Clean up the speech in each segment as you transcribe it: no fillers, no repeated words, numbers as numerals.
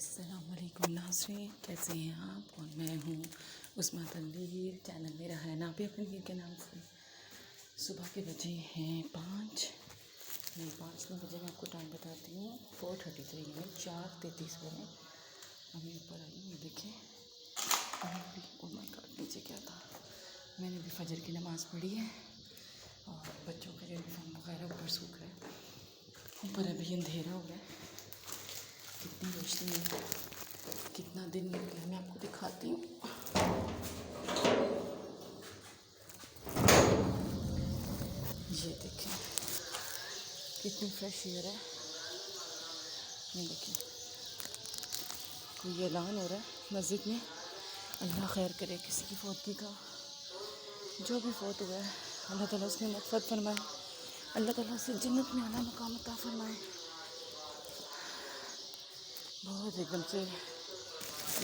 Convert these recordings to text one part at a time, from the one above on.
अस्सलामुअलैकुम नाज़रीन, कैसे हैं आप। और मैं हूँ उस्मा तनवीर, चैनल मेरा है नाबिया तनवीर के नाम से। सुबह के बजे हैं 5 नहीं 5 नहीं बजे, मैं आपको टाइम बताती हूँ। 4:33 में 4:33 हो रहे। अभी ऊपर आई हूँ, ये देखें। ओह माय गॉड, नीचे क्या था। मैंने भी फजर की नमाज़ पढ़ी है और बच्चों का यूनिफॉर्म वगैरह ऊपर सूख रहा है। ऊपर अभी अंधेरा हो रहा है, कितनी रोशनी है, कितना दिन मिल गया। मैं आपको दिखाती हूँ। ये देखें कितनी फ्रेश एयर है। ये देखें, कोई ऐलान हो रहा है मस्जिद में, अल्लाह खैर करे किसी की फौतगी का। जो भी फौत हुआ है अल्लाह ताला उसकी मग़फ़िरत फरमाए, अल्लाह ताला उसे जन्नत में आला मकाम अता फरमाए। बहुत एकदम से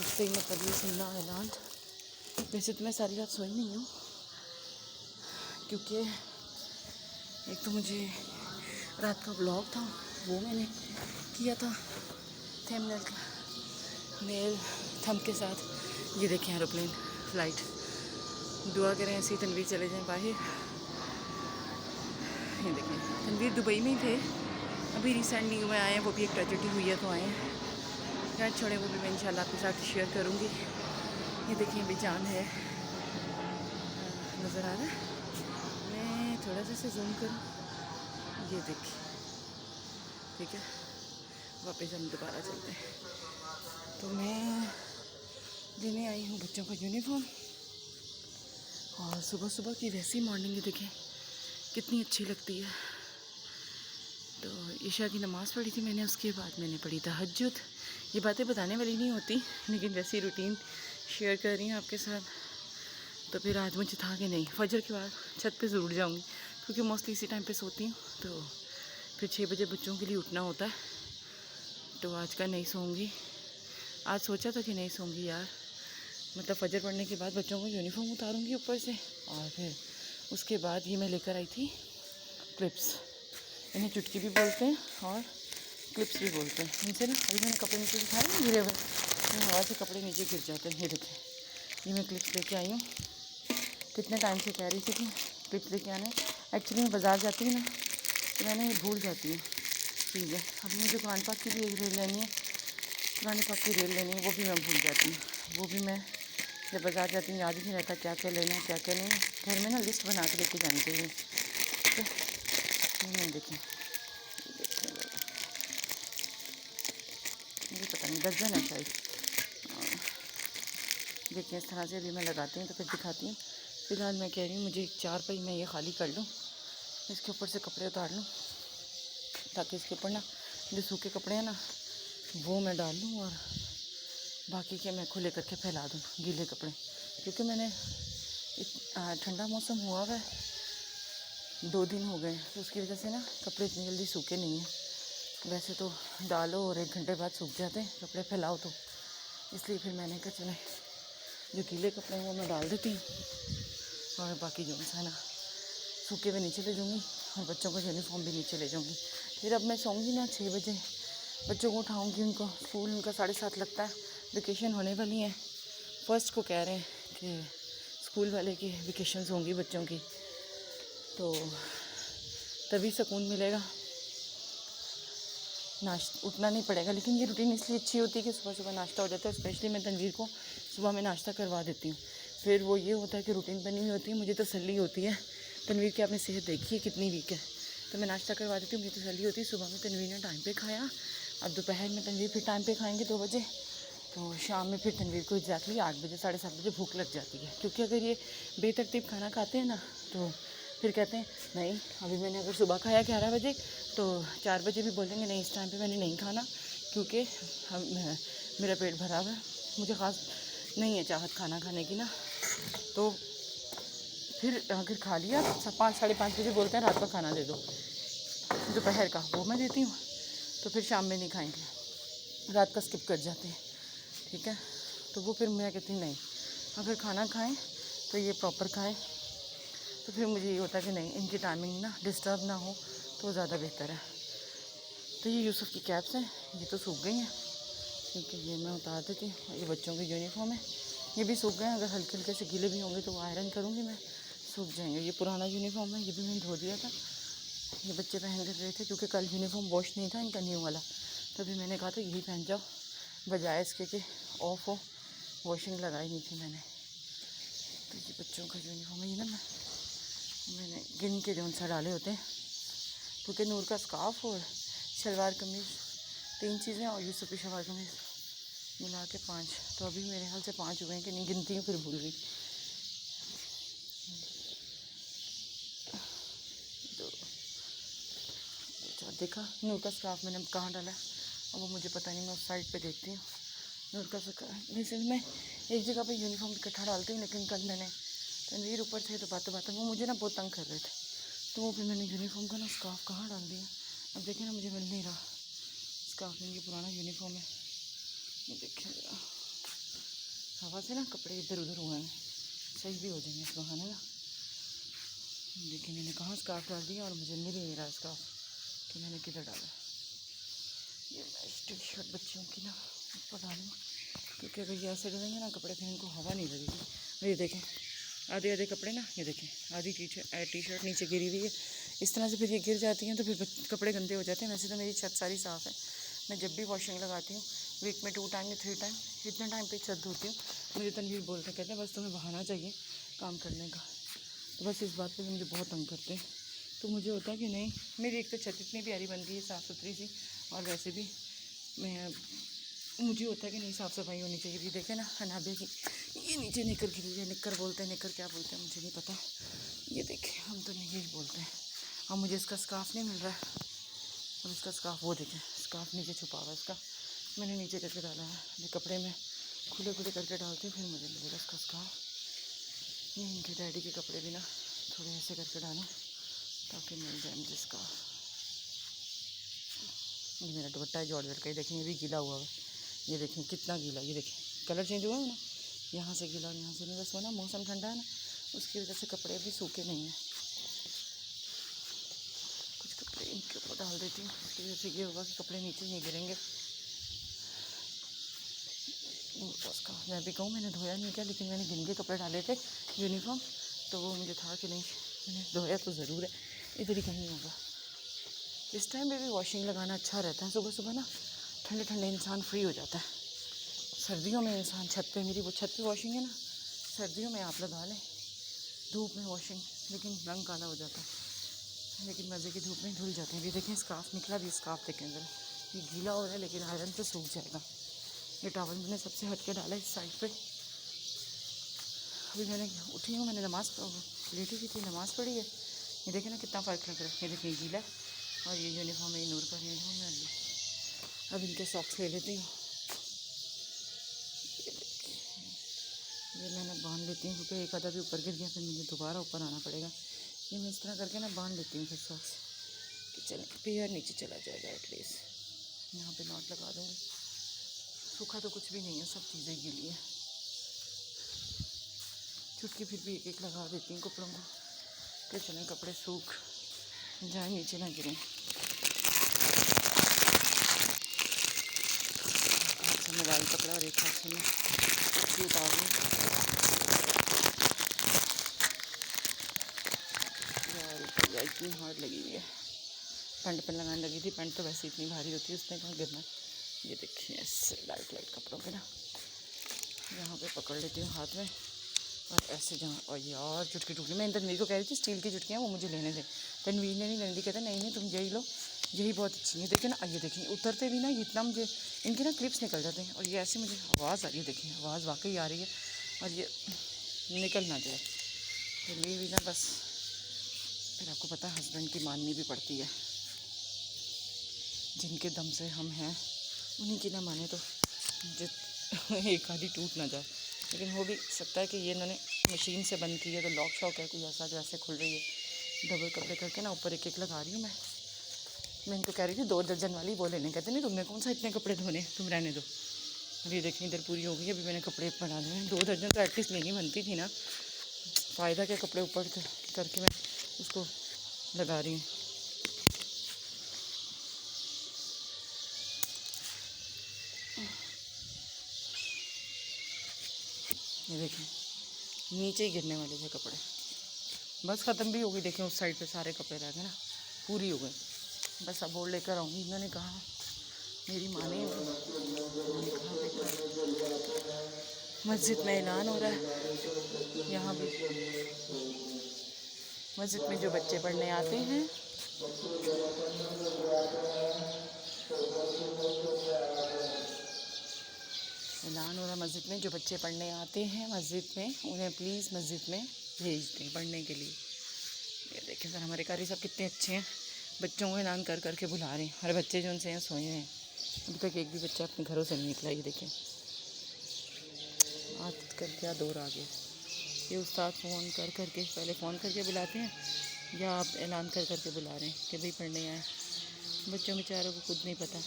उठते ही मैं कभी सुनना ऐलान। वैसे तो मैं सारी रात सोई नहीं हूँ, क्योंकि एक तो मुझे रात का ब्लॉग था वो मैंने किया था थंबनेल मेल थंब के साथ। ये देखें एरोप्लेन फ़्लाइट, दुआ करें ऐसे ही तनवीर चले जाएं बाहर। ये देखें तनवीर दुबई में ही थे, अभी रिसेंटली में आए हैं, वो भी एक ट्रेजेडी हुई है तो आए हैं। खैर छोड़े, वो भी मैं इंशाल्लाह आपके साथ शेयर करूँगी। ये देखिए अभी चाँद है, नज़र आ रहा है। मैं थोड़ा सा से जूम करूँ, ये देखिए, ठीक है। वापस हम दोबारा चलते हैं। तो मैं लेने आई हूँ बच्चों का यूनिफॉर्म, और सुबह सुबह की वैसी मॉर्निंग ये देखें कितनी अच्छी लगती है। तो ईशा की नमाज़ पढ़ी थी मैंने, उसके बाद मैंने पढ़ी तहज्जुद। ये बातें बताने वाली नहीं होती, लेकिन वैसी रूटीन शेयर कर रही हूँ आपके साथ। तो फिर आज मुझे था कि नहीं, फजर के बाद छत पे ज़रूर जाऊँगी, क्योंकि मोस्टली इसी टाइम पे सोती हूँ। तो फिर 6 बजे बच्चों के लिए उठना होता है, तो आज का नहीं सोऊंगी। आज सोचा था कि नहीं सोऊंगी यार, मतलब फजर पढ़ने के बाद बच्चों को यूनिफॉर्म उतारूँगी ऊपर से, और फिर उसके बाद ये मैं लेकर आई थी क्लिप्स। इन्हें चुटकी भी बोलते हैं और क्लिप्स भी बोलते हैं। इनसे ना अभी मैंने कपड़े नीचे दिखाए ना गिरे हुए, हवा से कपड़े नीचे गिर जाते हैं। ये देखें, ये मैं क्लिप्स लेके आई हूँ। कितने टाइम से कह रही थी कि क्लिप्स लेके आने। एक्चुअली मैं बाज़ार जाती हूँ ना, तो मैंने ये भूल जाती हूँ चीज़ें। अभी मुझे कुरान पाक की भी एक रेल लेनी है, कुरान पाक की रेल लेनी है, वो भी मैं भूल जाती हूँ। वो भी मैं जब बाज़ार जाती हूँ याद ही नहीं रहता क्या क्या लेना है क्या क्या नहीं। घर में ना लिस्ट बना के लेके जानी चाहिए। तो नहीं देखें, मुझे पता नहीं दर्जन है शायद। देखिए इस तरह से अभी मैं लगाती हूँ तो फिर दिखाती हूँ। फ़िलहाल मैं कह रही हूँ मुझे 4 पाई मैं ये खाली कर लूँ, इसके ऊपर से कपड़े उतार लूँ, ताकि इसके ऊपर ना जो सूखे कपड़े हैं ना वो मैं डाल लूँ, और बाकी के मैं खुले करके फैला दूँ गीले कपड़े। क्योंकि मैंने ठंडा मौसम हुआ हुआ है, 2 दिन हो गए, तो उसकी वजह से ना कपड़े इतनी जल्दी सूखे नहीं हैं। वैसे तो डालो और 1 घंटे बाद सूख जाते हैं कपड़े फैलाओ तो, इसलिए फिर मैंने कहा चले जो गीले कपड़े हैं वो मैं डाल देती हूँ, और बाकी जो है ना सूखे हुए नीचे ले जाऊँगी, और बच्चों का यूनिफॉर्म भी नीचे ले जाऊँगी। फिर अब मैं सोऊंगी ना 6 बजे, बच्चों को उठाऊँगी, उनको स्कूल उनका 7:30 लगता है। वेकेशन होने वाली है, 1 को कह रहे हैं कि स्कूल वाले की वेकेशन होंगी बच्चों की, तो तभी सुकून मिलेगा, उठना नहीं पड़ेगा। लेकिन ये रूटीन इसलिए अच्छी होती है कि सुबह सुबह नाश्ता हो जाता है। स्पेशली मैं तनवीर को सुबह में नाश्ता करवा देती हूँ, फिर वो ये होता है कि रूटीन बनी हुई होती है, मुझे तसल्ली होती है। तनवीर की आपने सेहत देखी है कितनी वीक है, तो मैं नाश्ता करवा देती हूँ, मुझे तसल्ली होती है। सुबह में तनवीर ने टाइम पे खाया, अब दोपहर में तनवीर फिर टाइम पे खाएंगे 2 बजे, तो शाम में फिर तनवीर को एग्जैक्टली 8 बजे 7:30 बजे भूख लग जाती है। क्योंकि अगर ये बेतरतीब खाना खाते हैं ना, तो फिर कहते हैं नहीं, अभी मैंने अगर सुबह खाया 11 बजे तो 4 बजे भी बोलेंगे नहीं इस टाइम पे मैंने नहीं खाना, क्योंकि मेरा पेट भरा हुआ है, मुझे ख़ास नहीं है चाहत खाना खाने की ना। तो फिर अगर खा लिया 5 साढ़े 5 बजे बोलते हैं रात का खाना दे दो, दोपहर का वो मैं देती हूँ, तो फिर शाम में नहीं खाएंगे, रात का स्किप कर जाते हैं, ठीक है। तो वो फिर मैं कहती हूँ नहीं, अगर खाना खाएं तो ये प्रॉपर खाएं। तो फिर मुझे ये होता है कि नहीं, इनकी टाइमिंग ना डिस्टर्ब ना हो तो ज़्यादा बेहतर है। तो ये यूसुफ़ की कैप्स हैं, ये तो सूख गई हैं, क्योंकि ये मैं उतार देती हूँ। ये बच्चों की यूनिफॉर्म है, ये भी सूख गए हैं। अगर हल्के हल्के से गीले भी होंगे तो वो आयरन करूँगी मैं, सूख जाएंगे। ये पुराना यूनिफॉर्म है, ये भी मैंने धो दिया था। ये बच्चे पहन कर रहे थे क्योंकि कल यूनिफॉर्म वॉश नहीं था इनका न्यू वाला, तभी मैंने कहा था यही पहन जाओ, बजाय इसके कि ऑफ हो। वॉशिंग लगाई नहीं थी मैंने। तो ये बच्चों का यूनिफॉर्म है। ये ना मैंने गिन के जो सा डाले होते हैं, क्योंकि नूर का स्कार्फ और शलवार कमीज़ 3 चीज़ें, और यूसुफ की शलवार कमीज़ मिला के 5। तो अभी मेरे ख्याल से 5 हुए हैं कि नहीं, गिनती हूँ फिर भूल गई। तो देखा नूर का स्कार्फ मैंने कहाँ डाला है, अब वो मुझे पता नहीं, मैं उस साइड पे देखती हूँ। नूर का स्कार्फ वैसे मैं एक जगह पे यूनिफॉर्म इकट्ठा डालती हूँ, लेकिन कल मैंने तनवीर ऊपर थे तो बातें बातें वो मुझे ना बहुत तंग कर रहे थे, तो वो फिर मैंने यूनिफॉर्म का ना स्कार्फ कहाँ डाल दिया। अब देखिए ना, मुझे मिल नहीं रहा स्कार्फ। ये पुराना यूनिफॉर्म है, ये देखिए ज़रा, हवा से ना कपड़े इधर उधर हुए हैं, सही भी हो जाएंगे इस बहाने ना। देखिए मैंने कहाँ स्कार्फ डाल दिया और मुझे मिल ही नहीं रहा स्कार्फ कि मैंने किधर डाला। ये मैं टी शर्ट बच्चियों की ना ऊपर डालूँ, क्योंकि अगर ये ऐसे डालेंगे ना कपड़े, फिर इनको हवा नहीं लगेगी। ये देखें आधे आधे कपड़े ना, ये देखें आधी टी शर्ट नीचे गिरी हुई है, इस तरह से फिर ये गिर जाती हैं तो फिर कपड़े गंदे हो जाते हैं। वैसे तो मेरी छत सारी साफ़ है, मैं जब भी वॉशिंग लगाती हूँ वीक में 2 टाइम या 3 टाइम, इतने टाइम पे छत धोती हूँ। मुझे तनवीर बोलते कहते हैं बस तुम्हें बहाना चाहिए काम करने का, तो बस इस बात पर मुझे बहुत तंग करते हैं। तो मुझे होता है कि नहीं, मेरी एक तो छत इतनी प्यारी बन गई है, साफ़ सुथरी सी, और वैसे भी मैं मुझे होता है कि नहीं साफ़ सफाई होनी चाहिए। भी देखे ना अनाबे की ये नीचे निकर गिरी है, निकर बोलते हैं, निकर क्या बोलते हैं मुझे नहीं पता। ये देखें हम तो नहीं यही बोलते हैं। अब मुझे इसका स्कार्फ नहीं मिल रहा है, और इसका स्कार्फ वो देखें, स्कार्फ नीचे छुपा हुआ है इसका, मैंने नीचे करके डाला है। ये कपड़े में खुले खुले करके डालती हूँ, फिर मुझे मिलेगा इसका स्कार्फ। ये इनके डैडी के कपड़े भी ना थोड़े ऐसे करके डालूँ ताकि मिल जाए मुझे स्कार्फ। ये मेरा दुपट्टा है जॉर्जेट का, ये देखें ये भी गीला हुआ है, ये देखें कितना गीला, ये देखें कलर चेंज हुआ है ना, यहाँ से गीला और यहाँ से नहीं। बस वो ना मौसम ठंडा है ना, उसकी वजह से कपड़े भी सूखे नहीं हैं। कुछ कपड़े इनके ऊपर डाल देती हूँ, उसकी वजह से ये होगा कि कपड़े नीचे नहीं गिरेंगे। उसका मैं भी कहूँ मैंने धोया नहीं किया, लेकिन मैंने गिन के कपड़े डाले थे यूनिफॉर्म, तो वो मुझे था कि नहीं मैंने धोया तो ज़रूर है, इधर ही कहीं होगा। इस टाइम पे भी वॉशिंग लगाना अच्छा रहता है, सुबह सुबह ना ठंडे ठंडे इंसान फ्री हो जाता है। सर्दियों में इंसान छत पे, मेरी वो छत पे वॉशिंग है ना, सर्दियों में आप लगा लें धूप में वॉशिंग, लेकिन रंग काला हो जाता है, लेकिन मज़े की धूप में धुल जाते हैं। ये देखें स्कार्फ निकला भी, स्कार्फ देखें ज़रा, ये गीला हो रहा है लेकिन आयरन से सूख जाएगा। ये टॉवल मैंने सबसे हट के डाला इस साइड पे। अभी मैंने उठी हूँ, मैंने नमाज़ लेटी हुई थी, नमाज़ पढ़ी है। ये देखें ना कितना फ़र्क लग रहा है। ये देखिए गीला, और ये यूनिफॉर्म है नूर का यूनिफॉर्म है। अब इनके सॉक्स ले लेती हूँ, ये मैंने बांध लेती हूँ क्योंकि एक आधा भी ऊपर गिर गया फिर मुझे दोबारा ऊपर आना पड़ेगा। ये मैं इस तरह करके ना बांध लेती हूँ फिर सॉक्स, कि चले पैर नीचे चला जाएगा एटलीस्ट। यहाँ पे नॉट लगा दूँगी, सूखा तो कुछ भी नहीं है, सब चीज़ें गीली है। चुटकी फिर भी एक एक लगा देती हूँ कपड़ों को, कि चलें कपड़े सूख जाए, नीचे ना गिरें। अच्छा मोबाइल पकड़ा और एक हाथ से मैं चुटकी उतार लूँ। यार इतनी हार्ड लगी हुई है, पैंट पर लगाने लगी थी, पैंट तो वैसे इतनी भारी होती है, उसने कहाँ गिरना। ये देखिए ऐसे लाइट लाइट कपड़ों के ना यहाँ पे पकड़ लेती हूँ हाथ में, और ऐसे जहाँ, और यार चुटकी टूटी। मैं तनवीर को कह रही थी स्टील की चुटकियाँ वो मुझे लेने थे, तनवीर ने नहीं लेने दी, कहते नहीं नहीं तुम यही लो, यही बहुत अच्छी है। देखिए ना, ये देखिए उतरते भी ना इतना मुझे इनके ना क्लिप्स निकल जाते हैं, और ये ऐसे मुझे आवाज़ आ रही है, देखिए आवाज़ वाकई आ रही है, और ये निकल ना जाए। तो ये भी ना बस फिर आपको पता है हस्बैंड की माननी भी पड़ती है, जिनके दम से हम हैं उन्हीं की ना माने तो एक आधी टूट ना जाए। लेकिन हो भी सकता है कि ये इन्होंने मशीन से बंद की है, तो लॉक शॉक है कोई ऐसा जो ऐसे खुल रही है। डबल कपड़े करके ना ऊपर एक एक लगा रही हूँ मैं इनको कह रही थी 2 दर्जन वाली, वो लेने कहते नहीं तुमने कौन सा इतने कपड़े धोने, तुम रहने दो। और ये देखिए इधर पूरी हो गई, अभी मैंने कपड़े बना लिए हैं। 2 दर्जन तो एटलीस्ट लेनी बनती थी ना, फ़ायदा क्या कपड़े ऊपर करके मैं उसको लगा रही हूँ। ये देखें, नीचे ही गिरने वाले थे कपड़े, बस ख़त्म भी हो गई। देखें उस साइड पे सारे कपड़े रह गए ना, पूरी हो गई। बस अब बोर्ड लेकर आऊँगी। मैंने कहा, मेरी माँ ने कहा बेटा, मस्जिद में ऐलान हो रहा है, यहाँ भी मस्जिद में जो बच्चे पढ़ने आते हैं, ऐलान हो रहा है मस्जिद में जो बच्चे पढ़ने आते हैं मस्जिद में, उन्हें प्लीज़ मस्जिद में भेज दें पढ़ने के लिए। ये देखें सर, हमारे कारी साहब कितने अच्छे हैं, बच्चों को ऐलान कर करके बुला रहे हैं। हर बच्चे जो उनसे यहाँ सोए हैं, अभी तक एक भी बच्चा अपने घरों से नहीं निकला। ये देखें, आज कल क्या दौर आ गया। ये उस्ताद फ़ोन कर करके, पहले फ़ोन करके बुलाते हैं, या आप ऐलान कर करके बुला रहे हैं कि भाई पढ़ने आए। बच्चों बेचारों को खुद नहीं पता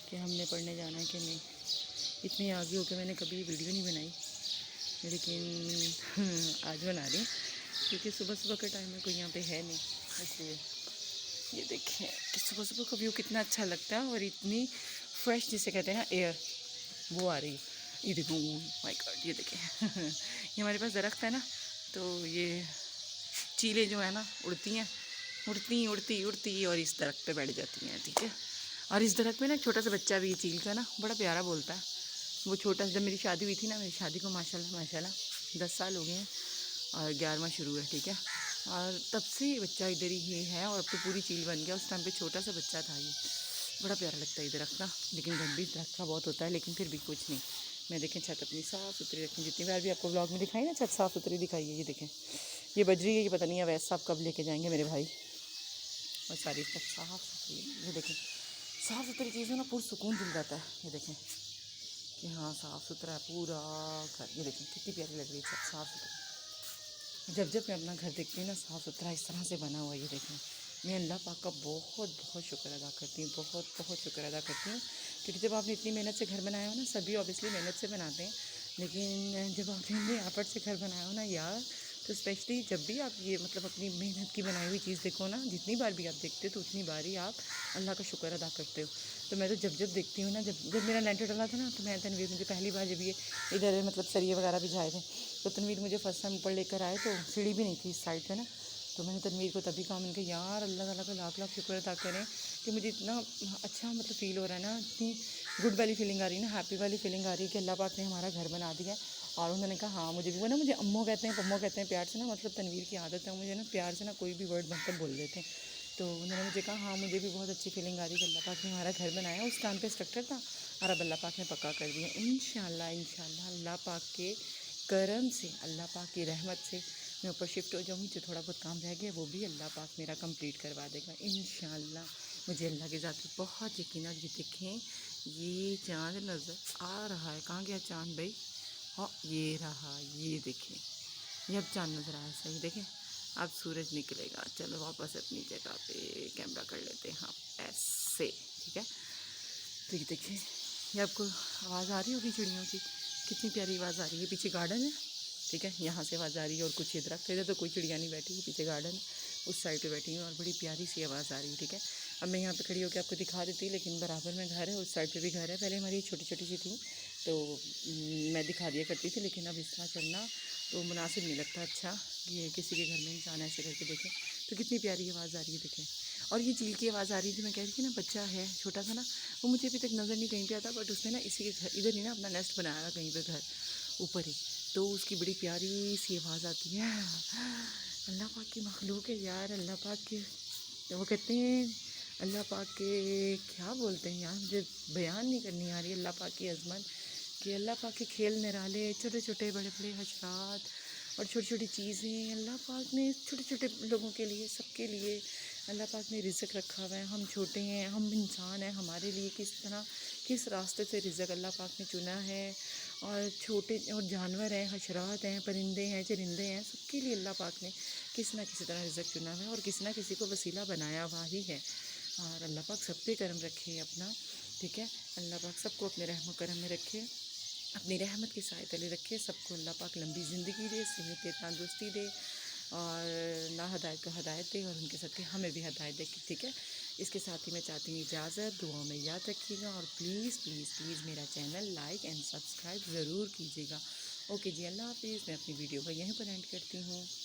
कि हमने पढ़ने जाना है कि नहीं। इतनी आगे होकर मैंने कभी वीडियो नहीं बनाई, लेकिन आज बना रही, क्योंकि सुबह सुबह का टाइम में कोई यहाँ पे है नहीं, इसलिए। ये देखें कि सुबह सुबह का व्यू कितना अच्छा लगता है, और इतनी फ्रेश जिसे कहते हैं एयर, वो आ रही है। ये देखो, माय गॉड, ये देखें ये हमारे पास दरख्त है ना, तो ये चीलें जो है ना उड़ती हैं, उड़ती उड़ती उड़ती और इस दरख्त पे बैठ जाती हैं, ठीक है। और इस दरख्त में ना एक छोटा सा बच्चा भी है चील का ना, बड़ा प्यारा बोलता है। वो छोटा, जब मेरी शादी हुई थी ना, मेरी शादी को माशाल्लाह माशाल्लाह 10 साल हो गए हैं, और 11वां शुरू है, ठीक है। और तब से ये बच्चा इधर ही है, और अब तो पूरी चील बन गया। उस टाइम पे छोटा सा बच्चा था। ये बड़ा प्यारा लगता है ये दरख्त ना, लेकिन गंदी दरख्त का बहुत होता है, लेकिन फिर भी कुछ नहीं। मैं देखें छत अपनी साफ़ सुथरी रखूँ, जितनी बार भी आपको ब्लॉग में दिखाई ना छत साफ़ सुथरी दिखाई है। ये देखें, ये बज रही है, ये पता नहीं है वैसे साहब कब लेके जाएंगे मेरे भाई, और सारी छत साफ़ सुथरी। ये देखें, साफ़ सुथरी चीज़ों ना पुरसुकून दिल जाता है। ये देखें कि हाँ साफ़ सुथरा है पूरा घर। ये देखें कितनी प्यारी लग रही है छत साफ़ सुथरी। जब जब मैं अपना घर देखती हूँ ना साफ़ सुथरा इस तरह से बना हुआ, ये देखें, मैं अल्लाह पाक का बहुत बहुत शुक्र अदा करती हूँ, बहुत बहुत शुक्र अदा करती हूँ। क्योंकि जब आपने इतनी मेहनत से घर बनाया हो ना, सभी ऑब्वियसली मेहनत से बनाते हैं, लेकिन जब आपने इतनी आफत से घर बनाया हो ना यार, तो स्पेशली जब भी आप ये मतलब अपनी मेहनत की बनाई हुई चीज़ देखो ना, जितनी बार भी आप देखते हो तो उतनी बार ही आप अल्लाह का शुक्र अदा करते हो। तो मैं तो जब जब देखती हूँ ना, जब मेरा लेंटर डला था ना, तो मैं तनवीर, मुझे पहली बार जब ये इधर मतलब सरिये वगैरह भी जाए थे, तो तनवीर मुझे फर्स्ट टाइम ऊपर लेकर आए, तो सीढ़ी भी नहीं थी इस साइड पे ना, तो मैंने तनवीर को तभी कहा, मैंने कहा यार अल्लाह ताला का लाख लाख शुक्र अदा करें कि मुझे इतना अच्छा मतलब फ़ील हो रहा है ना, इतनी गुड वाली फीलिंग आ रही है ना, हैप्पी वाली फीलिंग आ रही है कि अल्लाह पाक ने हमारा घर बना दिया। और उन्होंने कहा हाँ मुझे भी, वो ना मुझे अम्मो कहते हैं, पम्मो कहते हैं प्यार से ना, मतलब तनवीर की आदत है मुझे ना प्यार से ना कोई भी वर्ड मतलब बोल देते हैं। तो उन्होंने मुझे कहा हाँ मुझे भी बहुत अच्छी फीलिंग आ रही है कि अल्लाह पाक ने हमारा घर बनाया। उस टाइम पे स्ट्रक्चर था, और अब अल्लाह पाक ने पक्का कर दिया इंशाल्लाह। इंशाल्लाह अल्लाह पाक के करम से, अल्लाह पाक की रहमत से मैं ऊपर शिफ्ट हो जाऊँगी। जो थोड़ा बहुत काम रह गया वो भी अल्लाह पाक मेरा कंप्लीट करवा देगा इंशाल्लाह। मुझे अल्लाह के ज़ात पे बहुत यकीन है। ये देखें, ये चाँद नज़र आ रहा है, कहाँ गया चाँद भाई? हाँ ये रहा, ये देखें, ये अब चाँद नज़र आया, सही देखें, अब सूरज निकलेगा। चलो वापस अपनी जगह पे कैमरा कर लेते हैं, हाँ ऐसे, ठीक है। तो ये देखें, ये आपको आवाज़ आ रही होगी चिड़ियों की, कितनी प्यारी आवाज़ आ रही है। पीछे गार्डन है, ठीक है, यहाँ से आवाज़ आ रही है, और कुछ इधर इधर तो कोई चिड़िया नहीं बैठी है, पीछे गार्डन है, उस साइड पे बैठी हूँ, और बड़ी प्यारी सी आवाज़ आ रही है, ठीक है। अब मैं यहाँ पे खड़ी होकर आपको दिखा देती, लेकिन बराबर में घर है, उस साइड पे भी घर है। पहले हमारी छोटी छोटी सी थी तो मैं दिखा दिया करती थी, लेकिन अब इस तरह चलना तो मुनासिब नहीं लगता। अच्छा ये किसी के घर में इंसान ऐसे करके देखें तो कितनी प्यारी आवाज़ आ रही है, देखें। और ये चील की आवाज़ आ रही थी, मैं कह रही थी ना बच्चा है छोटा सा ना, वो मुझे अभी तक नज़र नहीं कहीं पे आता, बट उसने ना इसी के घर इधर ही ना अपना नेस्ट बनाया कहीं पे घर ऊपर ही, तो उसकी बड़ी प्यारी सी आवाज़ आती है। अल्लाह पाक की मखलूक है यार, अल्लाह पाक के, वो कहते हैं अल्लाह पाक के क्या बोलते हैं यार, मुझे बयान नहीं करनी आ रही अल्लाह पाक की अज़मत, कि अल्लाह पाक के खेल निराले, छोटे छोटे बड़े बड़े हशरात और छोटी छोटी चीज़ें अल्लाह पाक ने छोटे छोटे लोगों के लिए, सबके लिए अल्लाह पाक ने रिज़्क़ रखा हुआ है। हम छोटे हैं, हम इंसान हैं, हमारे लिए किस तरह किस रास्ते से रिज़्क़ अल्लाह पाक ने चुना है। और छोटे और जानवर हैं, हशरात हैं, परिंदे हैं, चरिंदे हैं, सबके लिए अल्लाह पाक ने किसी न किसी तरह रिज़्क़ चुना है, और किसी न किसी को वसीला बनाया हुआ ही है। और अल्लाह पाक सब पे करम रखे अपना, ठीक है। अल्लाह पाक सबको अपने रहम करम में रखे, अपनी रहमत के साए तले रखे। सबको अल्लाह पाक लंबी ज़िंदगी दे, सेहत दे, तंदुरुस्ती दे, और ना हदायत को हदायत दे, और उनके साथ हमें भी हदायत दे, ठीक है। इसके साथ ही मैं चाहती हूँ इजाज़त, दुआ में याद रखिएगा, और प्लीज़ प्लीज़ प्लीज़ मेरा चैनल लाइक एंड सब्सक्राइब ज़रूर कीजिएगा। ओके जी, अल्लाह हाफिज़। मैं अपनी वीडियो को यहीं पर एंड करती हूँ।